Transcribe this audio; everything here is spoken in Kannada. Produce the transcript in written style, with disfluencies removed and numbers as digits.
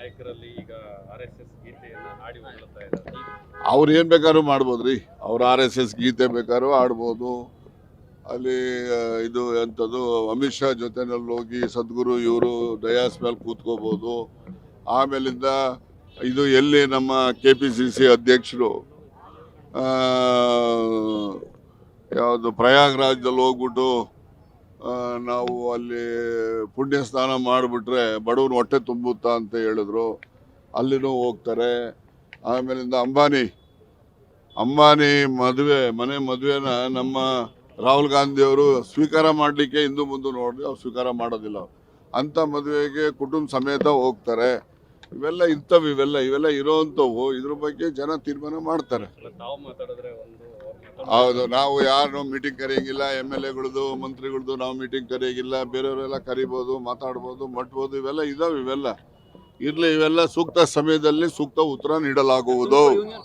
ನಾಯಕರಲ್ಲಿ ಈಗ RSS ಗೀತೆಯನ್ನ ಹಾಡಿ ಹೊಗಳ್ತಾ ಇದ್ದಾರೆ. ಅವ್ರು ಏನು ಬೇಕಾದ್ರೂ ಮಾಡ್ಬೋದ್ರಿ. ಅವ್ರು RSS ಗೀತೆ ಬೇಕಾದ್ರೂ ಆಡ್ಬೋದು. ಅಲ್ಲಿ ಇದು ಎಂಥದ್ದು ಅಮಿತ್ ಶಾ ಜೊತೆನಲ್ಲಿ ಹೋಗಿ ಸದ್ಗುರು ಇವರು ಡಯಾಸ್ ಮೇಲೆ ಕೂತ್ಕೋಬೋದು. ಆಮೇಲಿಂದ ಇದು ಎಲ್ಲಿ ನಮ್ಮ KPCC ಅಧ್ಯಕ್ಷರು ಯಾವುದು ಪ್ರಯಾಗ್ರಾಜ್ದಲ್ಲಿ ಹೋಗ್ಬಿಟ್ಟು ನಾವು ಅಲ್ಲಿ ಪುಣ್ಯ ಸ್ನಾನ ಮಾಡಿಬಿಟ್ರೆ ಬಡವ್ರ ಹೊಟ್ಟೆ ತುಂಬುತ್ತಾ ಅಂತ ಹೇಳಿದ್ರು. ಅಲ್ಲಿನೂ ಹೋಗ್ತಾರೆ. ಆಮೇಲಿಂದ ಅಂಬಾನಿ ಮನೆ ಮದುವೆನ ನಮ್ಮ ರಾಹುಲ್ ಗಾಂಧಿ ಅವರು ಸ್ವೀಕಾರ ಮಾಡಲಿಕ್ಕೆ ಹಿಂದೂ ಮುಂದೆ ನೋಡಿ ಅವ್ರು ಸ್ವೀಕಾರ ಮಾಡೋದಿಲ್ಲ. ಅಂಥ ಮದುವೆಗೆ ಕುಟುಂಬ ಸಮೇತ ಹೋಗ್ತಾರೆ. ಇವೆಲ್ಲ ಇವೆಲ್ಲ ಇರೋವಂಥವು. ಇದ್ರ ಬಗ್ಗೆ ಜನ ತೀರ್ಮಾನ ಮಾಡ್ತಾರೆ. ತಾವು ಮಾತಾಡಿದ್ರೆ ಹೌದು, ನಾವು ಯಾರು ಮೀಟಿಂಗ್ ಕರೆಯಂಗಿಲ್ಲ. MLAಗಳದ್ದು ಮಂತ್ರಿಗಳದ್ದು ನಾವು ಮೀಟಿಂಗ್ ಕರೆಯಂಗಿಲ್ಲ. ಬೇರೆಯವರೆಲ್ಲ ಕರಿಬೋದು, ಮಾತಾಡ್ಬೋದು, ಮಟ್ಬೋದು. ಇವೆಲ್ಲ ಇವೆಲ್ಲ ಇರಲಿ. ಇವೆಲ್ಲ ಸೂಕ್ತ ಸಮಯದಲ್ಲಿ ಸೂಕ್ತ ಉತ್ತರ ನೀಡಲಾಗುವುದು.